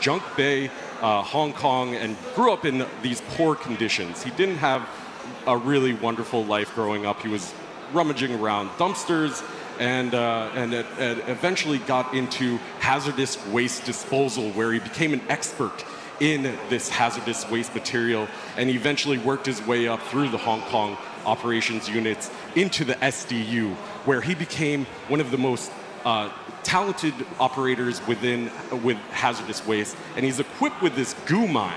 Junk Bay, Hong Kong, and grew up in these poor conditions. He didn't have a really wonderful life growing up. He was rummaging around dumpsters and eventually got into hazardous waste disposal, where he became an expert in this hazardous waste material, and he eventually worked his way up through the Hong Kong operations units into the SDU, where he became one of the most talented operators with hazardous waste, and he's equipped with this goo mine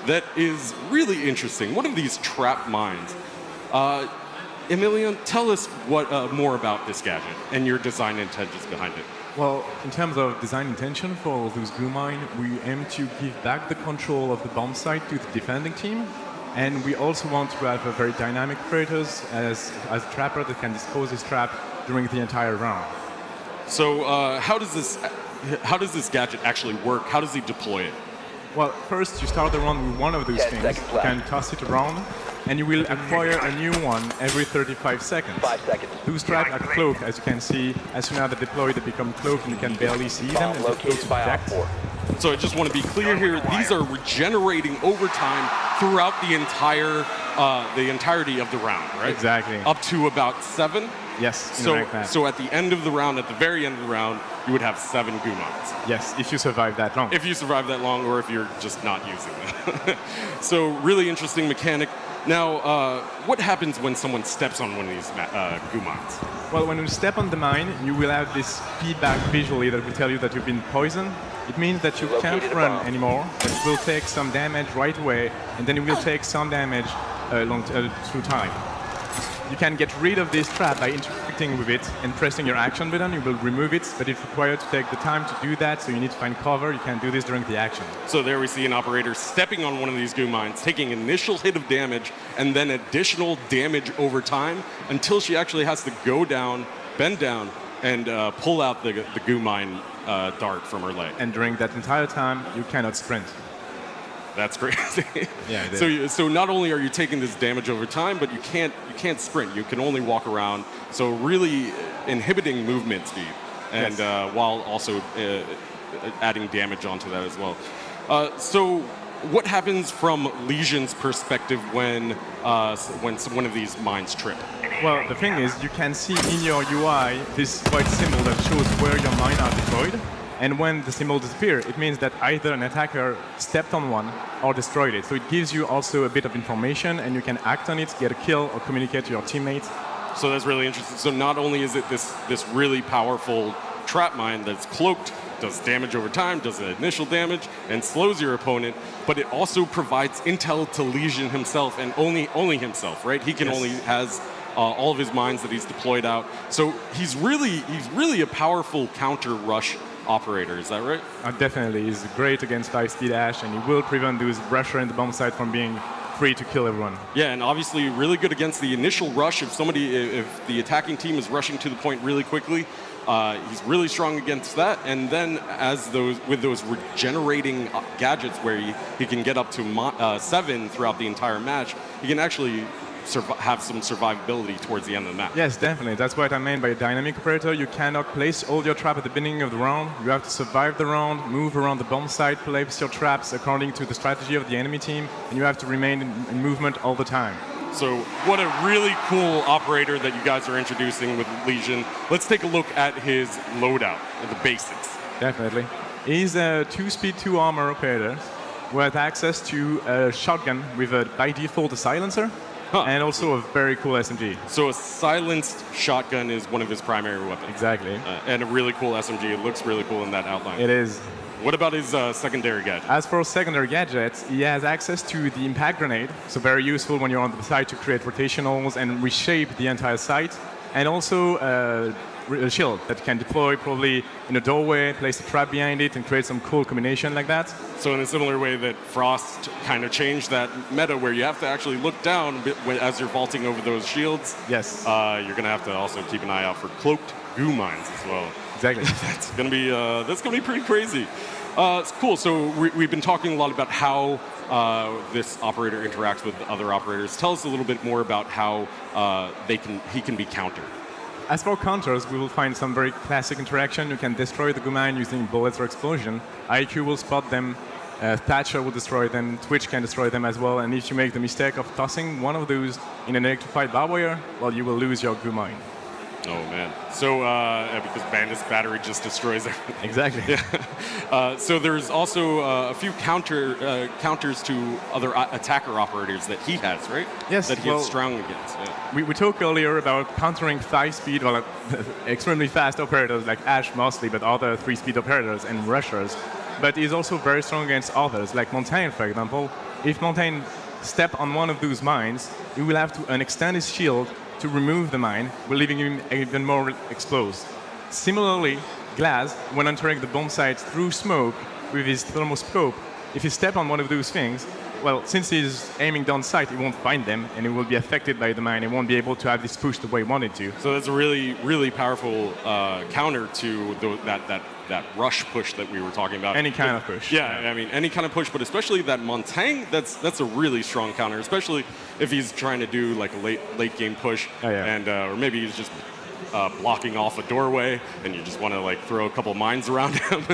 that is really interesting. One of these trap mines. Emilian, tell us more about this gadget and your design intentions behind it. Well, in terms of design intention for those goo mine, we aim to give back the control of the bomb site to the defending team, and we also want to have a very dynamic operators as a trapper that can dispose his trap during the entire round. So how does this gadget actually work? How does he deploy it? Well, first you start the round with one of those things. You can toss it around, and you will acquire a new one every 35 seconds. 5 seconds. Those traps are cloaked, as you can see. As soon as they're deployed, they become cloaked, and you can barely see them. And Located by Op 4. So I just want to be clear here, these are regenerating over time throughout the entirety of the round, right? Exactly. Up to about 7? Yes. So at the end of the round, at the very end of the round, you would have 7 goo mines. Yes, if you survive that long. If you survive that long, or if you're just not using them. So really interesting mechanic. Now, what happens when someone steps on one of these goo mines? Well, when you step on the mine, you will have this feedback visually that will tell you that you've been poisoned. It means that you can't run anymore, but you will take some damage right away, and then you will take some damage through time. You can get rid of this trap by interacting with it and pressing your action button. You will remove it, but it's required to take the time to do that, so you need to find cover. You can do this during the action. So there we see an operator stepping on one of these goo mines, taking initial hit of damage, and then additional damage over time until she actually has to go down, bend down, and pull out the goo mine dart from her leg. And during that entire time, you cannot sprint. That's crazy. Yeah. So not only are you taking this damage over time, but you can't sprint. You can only walk around. So really inhibiting movement speed, and yes. While also adding damage onto that as well. So what happens from Lesion's perspective when one of these mines trip? Well, the thing is, you can see in your UI this white symbol that shows where your mine are deployed. And when the symbol disappears, it means that either an attacker stepped on one or destroyed it. So it gives you also a bit of information, and you can act on it, get a kill, or communicate to your teammates. So that's really interesting. So not only is it this really powerful trap mine that's cloaked, does damage over time, does the initial damage, and slows your opponent, but it also provides intel to Lesion himself, and only himself, right? He can only has all of his mines that he's deployed out. So he's really a powerful counter rush operator, is that right? Definitely. He's great against 5-speed Ash, and he will prevent those rusher in the bomb site from being free to kill everyone. Yeah, and obviously really good against the initial rush. If the attacking team is rushing to the point really quickly, he's really strong against that. And then with those regenerating gadgets where he can get up to 7 throughout the entire match, he can actually have some survivability towards the end of the match. Yes, definitely. That's what I mean by a dynamic operator. You cannot place all your trap at the beginning of the round. You have to survive the round, move around the bomb site, place your traps according to the strategy of the enemy team, and you have to remain in movement all the time. So what a really cool operator that you guys are introducing with Lesion. Let's take a look at his loadout and the basics. Definitely. He's a 2-speed, 2-armor operator who has access to a shotgun with by default a silencer. And also a very cool SMG. So a silenced shotgun is one of his primary weapons. Exactly. And a really cool SMG. It looks really cool in that outline. It is. What about his secondary gadget? As for secondary gadgets, he has access to the impact grenade, so very useful when you're on the site to create rotationals and reshape the entire site. And also a shield that can deploy probably in a doorway, place a trap behind it, and create some cool combination like that. So in a similar way that Frost kind of changed that meta where you have to actually look down as you're vaulting over those shields. Yes. You're going to have to also keep an eye out for cloaked goo mines as well. Exactly. That's going to be pretty crazy. It's cool. So we've been talking a lot about how this operator interacts with other operators. Tell us a little bit more about how he can be countered. As for counters, we will find some very classic interaction. You can destroy the Goo mine using bullets or explosion. IQ will spot them. Thatcher will destroy them. Twitch can destroy them as well. And if you make the mistake of tossing one of those in an electrified barbed wire, well, you will lose your Goo mine. Oh man! So because Bandit's battery just destroys everything. Exactly. Yeah. So there's also a few counters to other attacker operators that he has, right? Yes. That he is strong against. Yeah. We talked earlier about countering 5-speed or extremely fast operators like Ash mostly, but other 3-speed operators and rushers. But he's also very strong against others, like Montaigne, for example. If Montaigne step on one of those mines, he will have to unextend his shield to remove the mine, leaving him even more exposed. Similarly, Glass, when entering the bomb site through smoke with his thermoscope, if he steps on one of those things, well, since he's aiming down sight, he won't find them, and he will be affected by the mine. He won't be able to have this push the way he wanted to. So that's a really, really powerful counter to that rush push that we were talking about. Any kind of push. Yeah, I mean, any kind of push, but especially that Montaigne, that's a really strong counter, especially if he's trying to do like a late game push, and or maybe he's just blocking off a doorway, and you just want to like throw a couple mines around him.